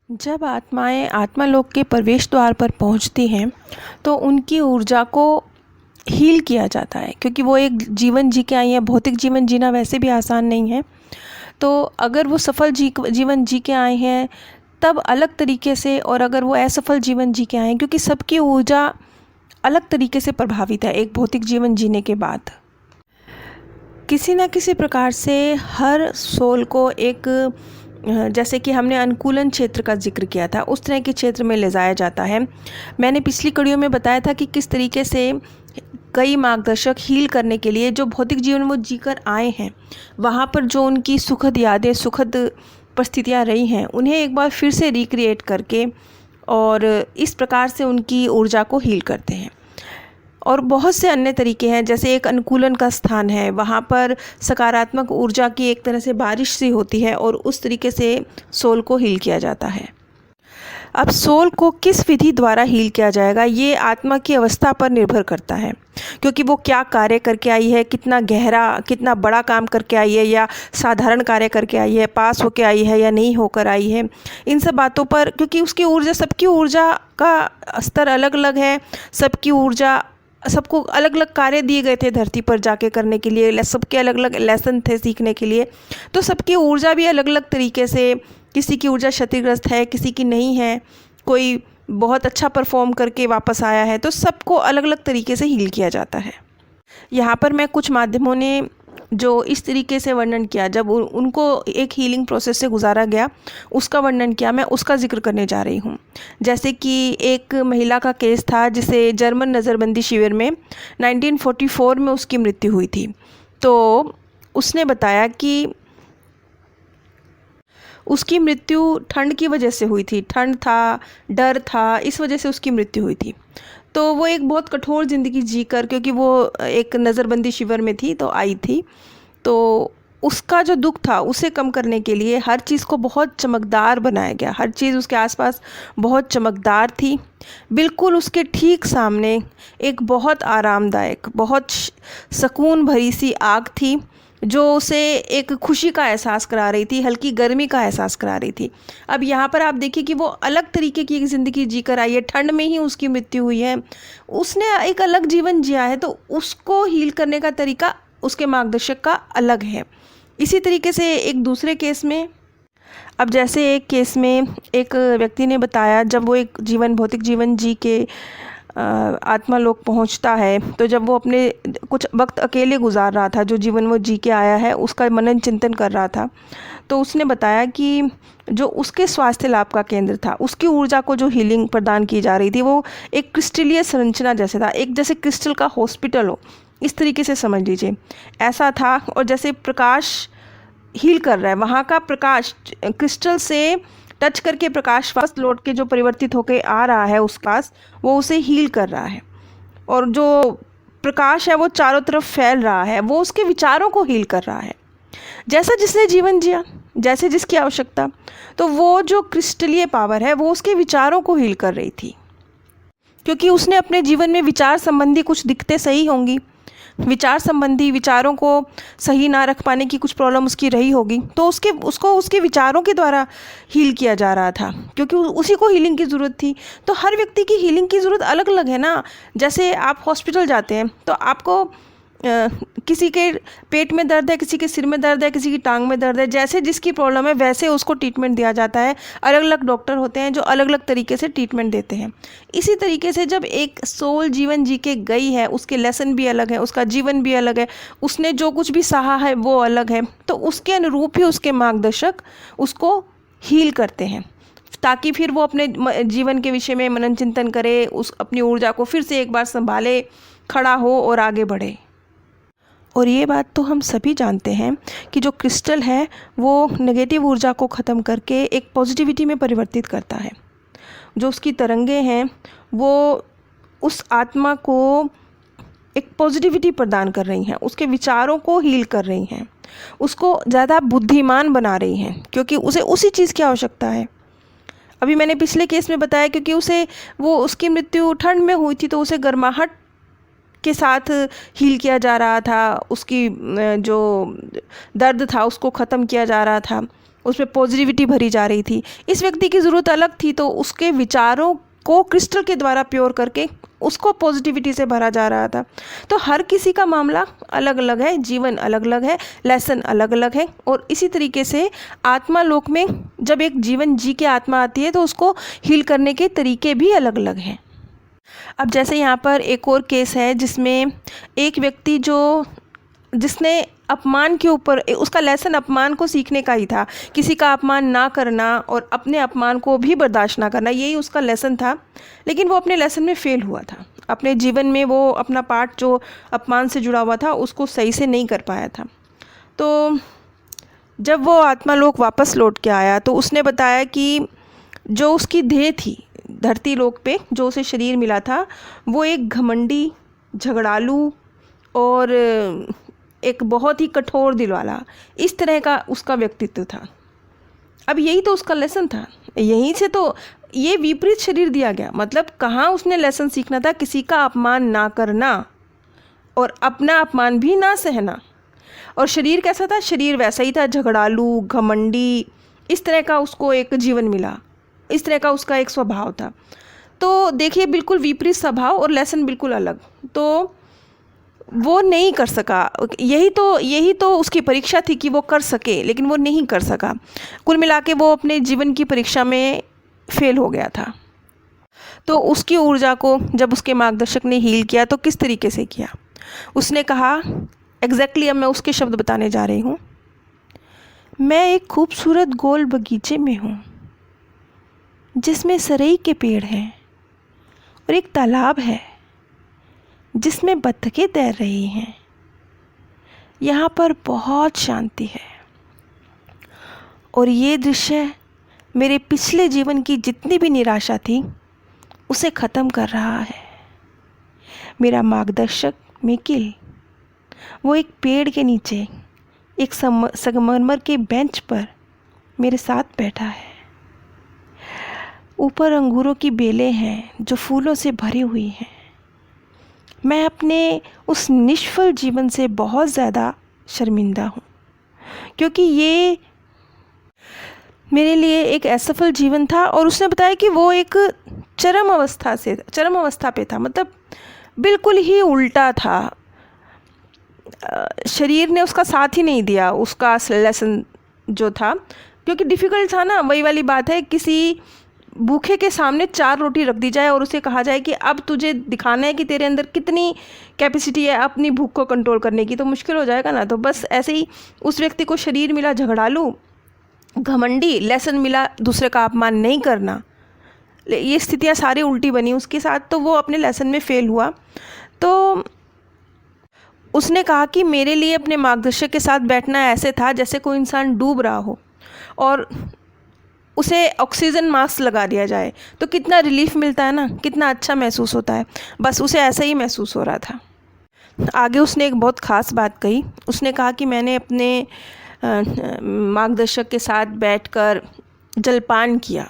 जब आत्माएं आत्मालोक के प्रवेश द्वार पर पहुंचती हैं तो उनकी ऊर्जा को हील किया जाता है, क्योंकि वो एक जीवन जी के आई हैं। भौतिक जीवन जीना वैसे भी आसान नहीं है, तो अगर वो सफल जीवन जी के आए हैं तब अलग तरीके से, और अगर वो असफल जीवन जी के आए हैं, क्योंकि सबकी ऊर्जा अलग तरीके से प्रभावित है एक भौतिक जीवन जीने के बाद। किसी न किसी प्रकार से हर सोल को एक, जैसे कि हमने अनुकूलन क्षेत्र का जिक्र किया था, उस तरह के क्षेत्र में ले जाया जाता है। मैंने पिछली कड़ियों में बताया था कि किस तरीके से कई मार्गदर्शक हील करने के लिए जो भौतिक जीवन वो जीकर आए हैं, वहाँ पर जो उनकी सुखद यादें, सुखद परिस्थितियाँ रही हैं, उन्हें एक बार फिर से रिक्रिएट करके और इस प्रकार से उनकी ऊर्जा को हील करते हैं। और बहुत से अन्य तरीके हैं, जैसे एक अनुकूलन का स्थान है, वहाँ पर सकारात्मक ऊर्जा की एक तरह से बारिश सी होती है और उस तरीके से सोल को हील किया जाता है। अब सोल को किस विधि द्वारा हील किया जाएगा, ये आत्मा की अवस्था पर निर्भर करता है, क्योंकि वो क्या कार्य करके आई है, कितना गहरा, कितना बड़ा काम करके आई है, या साधारण कार्य करके आई है, पास होकर आई है या नहीं होकर आई है, इन सब बातों पर, क्योंकि उसकी ऊर्जा, सबकी ऊर्जा का स्तर अलग अलग है, सबकी ऊर्जा, सबको अलग अलग कार्य दिए गए थे धरती पर जाके करने के लिए, सबके अलग अलग लेसन थे सीखने के लिए, तो सबकी ऊर्जा भी अलग अलग तरीके से, किसी की ऊर्जा क्षतिग्रस्त है, किसी की नहीं है, कोई बहुत अच्छा परफॉर्म करके वापस आया है, तो सबको अलग अलग तरीके से हील किया जाता है। यहाँ पर मैं कुछ माध्यमों ने जो इस तरीके से वर्णन किया, जब उनको एक हीलिंग प्रोसेस से गुजारा गया, उसका वर्णन किया, मैं उसका जिक्र करने जा रही हूँ। जैसे कि एक महिला का केस था जिसे जर्मन नज़रबंदी शिविर में 1944 में उसकी मृत्यु हुई थी। तो उसने बताया कि उसकी मृत्यु ठंड की वजह से हुई थी, ठंड था, डर था, इस वजह से उसकी मृत्यु हुई थी। तो वो एक बहुत कठोर ज़िंदगी जीकर, क्योंकि वो एक नज़रबंदी शिविर में थी तो आई थी, तो उसका जो दुख था उसे कम करने के लिए हर चीज़ को बहुत चमकदार बनाया गया, हर चीज़ उसके आसपास बहुत चमकदार थी। बिल्कुल उसके ठीक सामने एक बहुत आरामदायक, बहुत सुकून भरी सी आग थी, जो उसे एक खुशी का एहसास करा रही थी, हल्की गर्मी का एहसास करा रही थी। अब यहाँ पर आप देखिए कि वो अलग तरीके की एक ज़िंदगी जी कर आई है, ठंड में ही उसकी मृत्यु हुई है, उसने एक अलग जीवन जिया है, तो उसको हील करने का तरीका उसके मार्गदर्शक का अलग है। इसी तरीके से एक दूसरे केस में, अब जैसे एक केस में एक व्यक्ति ने बताया, जब वो एक भौतिक जीवन जी के आत्मा लोक पहुंचता है, तो जब वो अपने कुछ वक्त अकेले गुजार रहा था, जो जीवन वो जी के आया है उसका मनन चिंतन कर रहा था, तो उसने बताया कि जो उसके स्वास्थ्य लाभ का केंद्र था, उसकी ऊर्जा को जो हीलिंग प्रदान की जा रही थी, वो एक क्रिस्टलीय संरचना जैसे था, एक जैसे क्रिस्टल का हॉस्पिटल हो, इस तरीके से समझ लीजिए, ऐसा था। और जैसे प्रकाश हील कर रहा है, वहाँ का प्रकाश क्रिस्टल से टच करके प्रकाश वापस लौट के जो परिवर्तित होकर आ रहा है उस पास, वो उसे हील कर रहा है, और जो प्रकाश है वो चारों तरफ फैल रहा है, वो उसके विचारों को हील कर रहा है, जैसा जिसने जीवन जिया, जैसे जिसकी आवश्यकता, तो वो जो क्रिस्टलीय पावर है वो उसके विचारों को हील कर रही थी, क्योंकि उसने अपने जीवन में विचार संबंधी कुछ दिक्कतें सही होंगी, विचार संबंधी, विचारों को सही ना रख पाने की कुछ प्रॉब्लम उसकी रही होगी, तो उसको उसके विचारों के द्वारा हील किया जा रहा था, क्योंकि उसी को हीलिंग की ज़रूरत थी। तो हर व्यक्ति की हीलिंग की ज़रूरत अलग अलग है ना। जैसे आप हॉस्पिटल जाते हैं तो आपको किसी के पेट में दर्द है, किसी के सिर में दर्द है, किसी की टांग में दर्द है, जैसे जिसकी प्रॉब्लम है वैसे उसको ट्रीटमेंट दिया जाता है। अलग अलग डॉक्टर होते हैं जो अलग अलग तरीके से ट्रीटमेंट देते हैं। इसी तरीके से जब एक सोल जीवन जी के गई है, उसके लेसन भी अलग है, उसका जीवन भी अलग है, उसने जो कुछ भी सहा है वो अलग है, तो उसके अनुरूप ही उसके मार्गदर्शक उसको हील करते हैं, ताकि फिर वो अपने जीवन के विषय में मनन चिंतन करे, उस अपनी ऊर्जा को फिर से एक बार संभाले, खड़ा हो और आगे बढ़े। और ये बात तो हम सभी जानते हैं कि जो क्रिस्टल है वो नेगेटिव ऊर्जा को ख़त्म करके एक पॉजिटिविटी में परिवर्तित करता है। जो उसकी तरंगे हैं वो उस आत्मा को एक पॉजिटिविटी प्रदान कर रही हैं, उसके विचारों को हील कर रही हैं, उसको ज़्यादा बुद्धिमान बना रही हैं, क्योंकि उसे उसी चीज़ की आवश्यकता है। अभी मैंने पिछले केस में बताया, क्योंकि उसकी मृत्यु ठंड में हुई थी, तो उसे गर्माहट के साथ हील किया जा रहा था, उसकी जो दर्द था उसको ख़त्म किया जा रहा था, उसमें पॉजिटिविटी भरी जा रही थी। इस व्यक्ति की ज़रूरत अलग थी, तो उसके विचारों को क्रिस्टल के द्वारा प्योर करके उसको पॉजिटिविटी से भरा जा रहा था। तो हर किसी का मामला अलग अलग है, जीवन अलग अलग है, लेसन अलग अलग है। और इसी तरीके से आत्मा लोक में जब एक जीवन जी के आत्मा आती है तो उसको हील करने के तरीके भी अलग अलग हैं। अब जैसे यहाँ पर एक और केस है जिसमें एक व्यक्ति जिसने अपमान के ऊपर, उसका लेसन अपमान को सीखने का ही था, किसी का अपमान ना करना और अपने अपमान को भी बर्दाश्त ना करना, यही उसका लेसन था। लेकिन वो अपने लेसन में फेल हुआ था। अपने जीवन में वो अपना पार्ट जो अपमान से जुड़ा हुआ था उसको सही से नहीं कर पाया था। तो जब वो आत्मा लोक वापस लौट के आया तो उसने बताया कि जो उसकी देह थी धरती लोक पे, जो उसे शरीर मिला था, वो एक घमंडी, झगड़ालू और एक बहुत ही कठोर दिल वाला, इस तरह का उसका व्यक्तित्व था। अब यही तो उसका लेसन था, यहीं से तो ये विपरीत शरीर दिया गया। मतलब कहाँ उसने लेसन सीखना था, किसी का अपमान ना करना और अपना अपमान भी ना सहना। और शरीर कैसा था, शरीर वैसा ही था, झगड़ालू, घमंडी, इस तरह का उसको एक जीवन मिला, इस तरह का उसका एक स्वभाव था। तो देखिए, बिल्कुल विपरीत स्वभाव और लेसन बिल्कुल अलग। तो वो नहीं कर सका, यही तो उसकी परीक्षा थी कि वो कर सके, लेकिन वो नहीं कर सका। कुल मिला के वो अपने जीवन की परीक्षा में फेल हो गया था। तो उसकी ऊर्जा को जब उसके मार्गदर्शक ने हील किया तो किस तरीके से किया, उसने कहा एग्जैक्टली, अब मैं उसके शब्द बताने जा रही हूँ। मैं एक खूबसूरत गोल बगीचे में हूँ जिसमें सरई के पेड़ हैं और एक तालाब है जिसमें बत्तखें तैर रही हैं। यहाँ पर बहुत शांति है और ये दृश्य मेरे पिछले जीवन की जितनी भी निराशा थी उसे ख़त्म कर रहा है। मेरा मार्गदर्शक मिकिल, वो एक पेड़ के नीचे एक संगमरमर के बेंच पर मेरे साथ बैठा है। ऊपर अंगूरों की बेलें हैं जो फूलों से भरी हुई हैं। मैं अपने उस निष्फल जीवन से बहुत ज़्यादा शर्मिंदा हूँ, क्योंकि ये मेरे लिए एक असफल जीवन था। और उसने बताया कि वो एक चरम अवस्था पे था, मतलब बिल्कुल ही उल्टा था। शरीर ने उसका साथ ही नहीं दिया, उसका लेसन जो था, क्योंकि डिफ़िकल्ट था ना। वही वाली बात है, किसी भूखे के सामने 4 रोटी रख दी जाए और उसे कहा जाए कि अब तुझे दिखाना है कि तेरे अंदर कितनी कैपेसिटी है अपनी भूख को कंट्रोल करने की, तो मुश्किल हो जाएगा ना। तो बस ऐसे ही उस व्यक्ति को शरीर मिला झगड़ालू, घमंडी, लेसन मिला दूसरे का अपमान नहीं करना। ये स्थितियाँ सारी उल्टी बनी उसके साथ, तो वो अपने लेसन में फेल हुआ। तो उसने कहा कि मेरे लिए अपने मार्गदर्शक के साथ बैठना ऐसे था जैसे कोई इंसान डूब रहा हो और उसे ऑक्सीजन मास्क लगा दिया जाए तो कितना रिलीफ मिलता है ना, कितना अच्छा महसूस होता है। बस उसे ऐसा ही महसूस हो रहा था। आगे उसने एक बहुत ख़ास बात कही। उसने कहा कि मैंने अपने मार्गदर्शक के साथ बैठकर जलपान किया,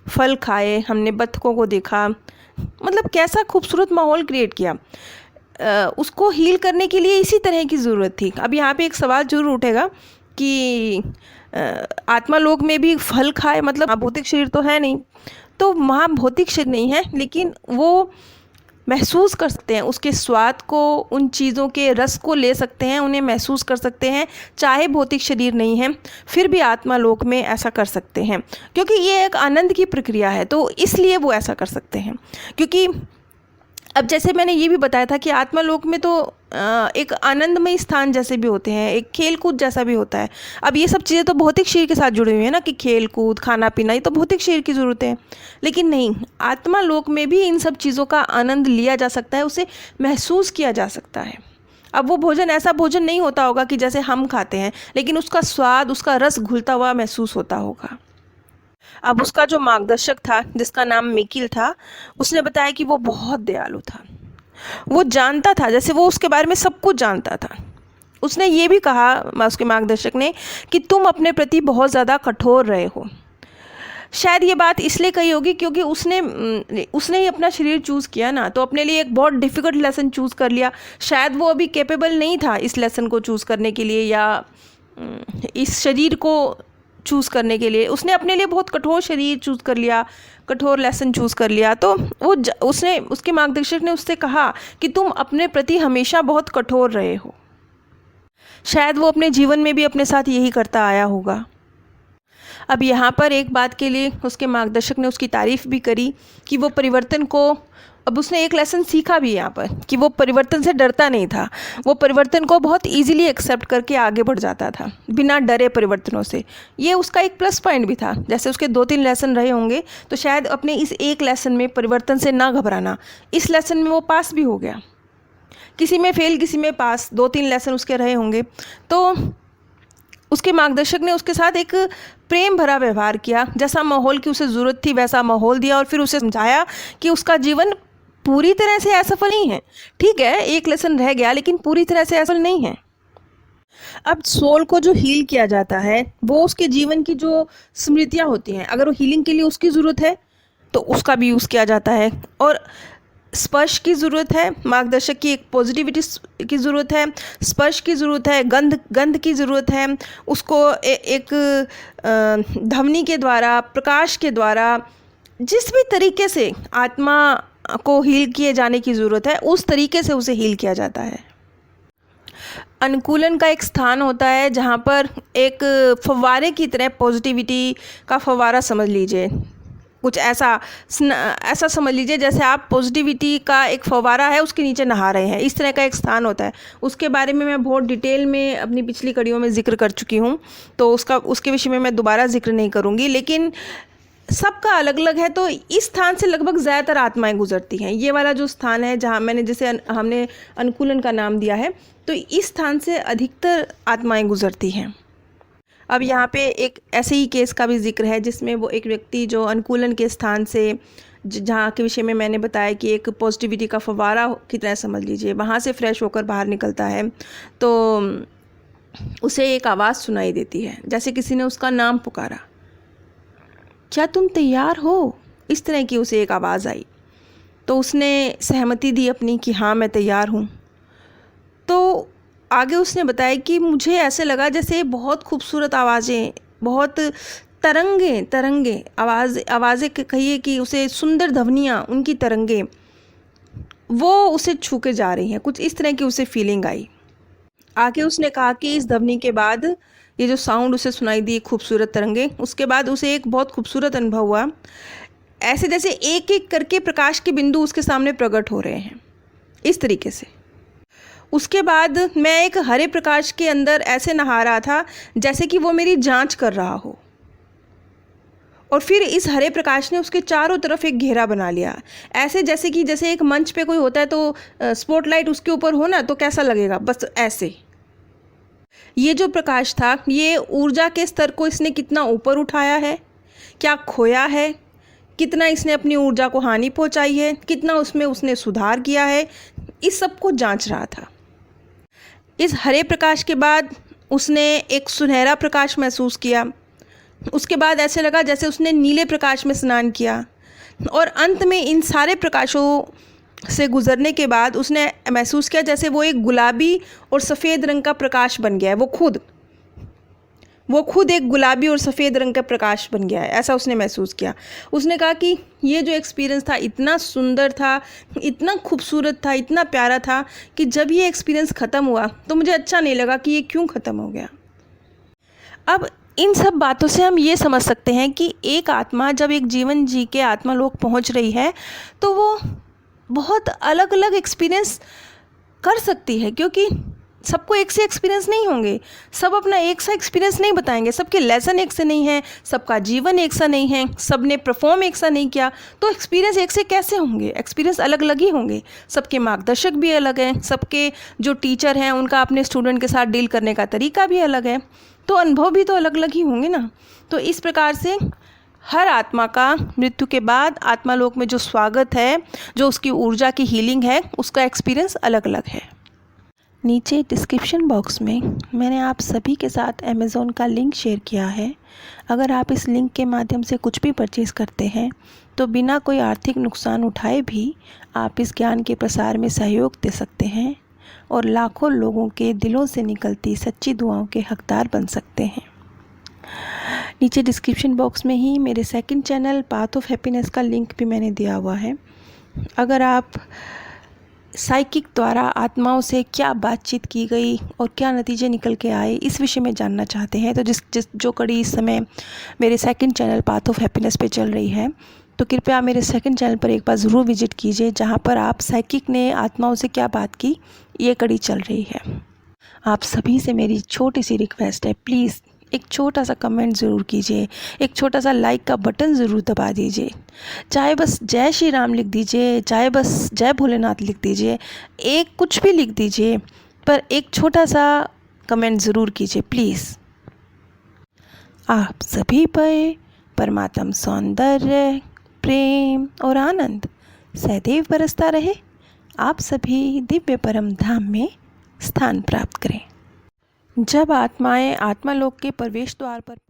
फल खाए, हमने बत्तखों को देखा, मतलब कैसा खूबसूरत माहौल क्रिएट किया। उसको हील करने के लिए इसी तरह की ज़रूरत थी। अब यहाँ पे एक सवाल ज़रूर उठेगा कि आत्मा लोक में भी फल खाए, मतलब भौतिक शरीर तो है नहीं, तो वहाँ भौतिक शरीर नहीं है, लेकिन वो महसूस कर सकते हैं उसके स्वाद को, उन चीज़ों के रस को ले सकते हैं, उन्हें महसूस कर सकते हैं, चाहे भौतिक शरीर नहीं है फिर भी आत्मा लोक में ऐसा कर सकते हैं, क्योंकि ये एक आनंद की प्रक्रिया है। तो इसलिए वो ऐसा कर सकते हैं, क्योंकि अब जैसे मैंने ये भी बताया था कि आत्मा लोक में तो एक आनंदमय स्थान जैसे भी होते हैं, एक खेल कूद जैसा भी होता है। अब ये सब चीज़ें तो भौतिक शरीर के साथ जुड़ी हुई है ना, कि खेल कूद, खाना पीना, ये तो भौतिक शरीर की ज़रूरत है। लेकिन नहीं, आत्मा लोक में भी इन सब चीज़ों का आनंद लिया जा सकता है, उसे महसूस किया जा सकता है। अब वो भोजन ऐसा भोजन नहीं होता होगा कि जैसे हम खाते हैं, लेकिन उसका स्वाद, उसका रस घुलता हुआ महसूस होता होगा। अब उसका जो मार्गदर्शक था, जिसका नाम मिकिल था, उसने बताया कि वो बहुत दयालु था। वो जानता था, जैसे वो उसके बारे में सब कुछ जानता था। उसने ये भी कहा, उसके मार्गदर्शक ने, कि तुम अपने प्रति बहुत ज़्यादा कठोर रहे हो। शायद ये बात इसलिए कही होगी क्योंकि उसने ही अपना शरीर चूज़ किया ना, तो अपने लिए एक बहुत डिफ़िकल्ट लेसन चूज़ कर लिया। शायद वो अभी कैपेबल नहीं था इस लेसन को चूज़ करने के लिए, या इस शरीर को चूज़ करने के लिए, उसने अपने लिए बहुत कठोर शरीर चूज़ कर लिया, कठोर लेसन चूज़ कर लिया। तो वो उसने, उसके मार्गदर्शक ने उससे कहा कि तुम अपने प्रति हमेशा बहुत कठोर रहे हो। शायद वो अपने जीवन में भी अपने साथ यही करता आया होगा। अब यहाँ पर एक बात के लिए उसके मार्गदर्शक ने उसकी तारीफ़ भी करी कि वो परिवर्तन को, अब उसने एक लेसन सीखा भी यहाँ पर कि वो परिवर्तन से डरता नहीं था, वो परिवर्तन को बहुत इजीली एक्सेप्ट करके आगे बढ़ जाता था बिना डरे परिवर्तनों से। ये उसका एक प्लस पॉइंट भी था। जैसे उसके 2-3 लेसन रहे होंगे तो शायद अपने इस एक लेसन में परिवर्तन से ना घबराना, इस लेसन में वो पास भी हो गया। किसी में फेल, किसी में पास, 2-3 लेसन उसके रहे होंगे। तो उसके मार्गदर्शक ने उसके साथ एक प्रेम भरा व्यवहार किया, जैसा माहौल की उसे ज़रूरत थी वैसा माहौल दिया, और फिर उसे समझाया कि उसका जीवन पूरी तरह से असफल नहीं है। ठीक है, एक लेसन रह गया लेकिन पूरी तरह से असफल नहीं है। अब सोल को जो हील किया जाता है वो उसके जीवन की जो स्मृतियाँ होती हैं, अगर वो हीलिंग के लिए उसकी ज़रूरत है तो उसका भी यूज़ किया जाता है। और स्पर्श की ज़रूरत है, मार्गदर्शक की एक पॉजिटिविटी की ज़रूरत है, स्पर्श की ज़रूरत है, गंध की ज़रूरत है, उसको एक ध्वनि के द्वारा, प्रकाश के द्वारा, जिस भी तरीके से आत्मा को हील किए जाने की ज़रूरत है उस तरीके से उसे हील किया जाता है। अनुकूलन का एक स्थान होता है जहाँ पर एक फव्वारे की तरह, पॉजिटिविटी का फव्वारा समझ लीजिए, कुछ ऐसा समझ लीजिए जैसे आप पॉजिटिविटी का एक फव्वारा है उसके नीचे नहा रहे हैं, इस तरह का एक स्थान होता है। उसके बारे में मैं बहुत डिटेल में अपनी पिछली कड़ियों में जिक्र कर चुकी हूँ, तो उसके विषय में मैं दोबारा जिक्र नहीं करूँगी, लेकिन सबका अलग अलग है। तो इस स्थान से लगभग ज़्यादातर आत्माएं गुजरती हैं। ये वाला जो स्थान है जहाँ मैंने, जैसे हमने अनुकूलन का नाम दिया है, तो इस स्थान से अधिकतर आत्माएं गुजरती हैं। अब यहाँ पे एक ऐसे ही केस का भी जिक्र है जिसमें वो एक व्यक्ति जो अनुकूलन के स्थान से, जहाँ के विषय में मैंने बताया कि एक पॉजिटिविटी का फव्वारा की तरह समझ लीजिए, वहाँ से फ्रेश होकर बाहर निकलता है तो उसे एक आवाज़ सुनाई देती है, जैसे किसी ने उसका नाम पुकारा, क्या तुम तैयार हो, इस तरह की उसे एक आवाज़ आई। तो उसने सहमति दी अपनी कि हाँ मैं तैयार हूँ। तो आगे उसने बताया कि मुझे ऐसे लगा जैसे बहुत खूबसूरत आवाज़ें, बहुत तरंगे आवाज़ें कहिए कि उसे सुंदर ध्वनियाँ, उनकी तरंगे वो उसे छू के जा रही हैं, कुछ इस तरह की उसे फीलिंग आई। आगे उसने कहा कि इस ध्वनि के बाद, ये जो साउंड उसे सुनाई दी खूबसूरत तरंगे, उसके बाद उसे एक बहुत खूबसूरत अनुभव हुआ, ऐसे जैसे एक एक करके प्रकाश के बिंदु उसके सामने प्रकट हो रहे हैं, इस तरीके से। उसके बाद मैं एक हरे प्रकाश के अंदर ऐसे नहा रहा था जैसे कि वो मेरी जांच कर रहा हो, और फिर इस हरे प्रकाश ने उसके चारों तरफ एक घेरा बना लिया, ऐसे जैसे एक मंच पे कोई होता है तो स्पॉटलाइट उसके ऊपर हो ना, तो कैसा लगेगा, बस ऐसे। ये जो प्रकाश था, ये ऊर्जा के स्तर को इसने कितना ऊपर उठाया है, क्या खोया है, कितना इसने अपनी ऊर्जा को हानि पहुंचाई है, कितना उसमें उसने सुधार किया है, इस सब को जांच रहा था। इस हरे प्रकाश के बाद उसने एक सुनहरा प्रकाश महसूस किया, उसके बाद ऐसे लगा जैसे उसने नीले प्रकाश में स्नान किया, और अंत में इन सारे प्रकाशों से गुजरने के बाद उसने महसूस किया जैसे वो एक गुलाबी और सफ़ेद रंग का प्रकाश बन गया है, वो खुद एक गुलाबी और सफ़ेद रंग का प्रकाश बन गया है, ऐसा उसने महसूस किया। उसने कहा कि ये जो एक्सपीरियंस था इतना सुंदर था, इतना खूबसूरत था, इतना प्यारा था कि जब ये एक्सपीरियंस ख़त्म हुआ तो मुझे अच्छा नहीं लगा कि ये क्यों ख़त्म हो गया। अब इन सब बातों से हम ये समझ सकते हैं कि एक आत्मा जब एक जीवन जी के आत्मा लोक पहुँच रही है तो वो बहुत अलग अलग एक्सपीरियंस कर सकती है, क्योंकि सबको एक से एक्सपीरियंस नहीं होंगे, सब अपना एक सा एक्सपीरियंस नहीं बताएंगे, सबके लेसन एक से नहीं है, सबका जीवन एक सा नहीं है, सब ने परफॉर्म एक सा नहीं किया, तो एक्सपीरियंस एक से कैसे होंगे, एक्सपीरियंस अलग अलग ही होंगे। सबके मार्गदर्शक भी अलग हैं, सबके जो टीचर हैं उनका अपने स्टूडेंट के साथ डील करने का तरीका भी अलग है, तो अनुभव भी तो अलग अलग ही होंगे ना। तो इस प्रकार से हर आत्मा का मृत्यु के बाद आत्मालोक में जो स्वागत है, जो उसकी ऊर्जा की हीलिंग है, उसका एक्सपीरियंस अलग अलग है। नीचे डिस्क्रिप्शन बॉक्स में मैंने आप सभी के साथ अमेज़ॉन का लिंक शेयर किया है। अगर आप इस लिंक के माध्यम से कुछ भी परचेज़ करते हैं तो बिना कोई आर्थिक नुकसान उठाए भी आप इस ज्ञान के प्रसार में सहयोग दे सकते हैं और लाखों लोगों के दिलों से निकलती सच्ची दुआओं के हकदार बन सकते हैं। नीचे डिस्क्रिप्शन बॉक्स में ही मेरे second channel path of happiness का लिंक भी मैंने दिया हुआ है। अगर आप साइकिक द्वारा आत्माओं से क्या बातचीत की गई और क्या नतीजे निकल के आए इस विषय में जानना चाहते हैं, तो जो कड़ी इस समय मेरे second channel path of happiness पे चल रही है, तो कृपया मेरे सेकंड चैनल पर एक बार ज़रूर विजिट कीजिए, जहां पर आप साइकिक ने आत्माओं से क्या बात की ये कड़ी चल रही है। आप सभी से मेरी छोटी सी रिक्वेस्ट है, प्लीज़ एक छोटा सा कमेंट ज़रूर कीजिए, एक छोटा सा लाइक का बटन ज़रूर दबा दीजिए। चाहे बस जय श्री राम लिख दीजिए, चाहे बस जय भोलेनाथ लिख दीजिए, एक कुछ भी लिख दीजिए, पर एक छोटा सा कमेंट ज़रूर कीजिए प्लीज़। आप सभी पर परमात्म सौंदर्य, प्रेम और आनंद सदैव बरसता रहे। आप सभी दिव्य परम धाम में स्थान प्राप्त करें। जब आत्माएं आत्मालोक के प्रवेश द्वार पर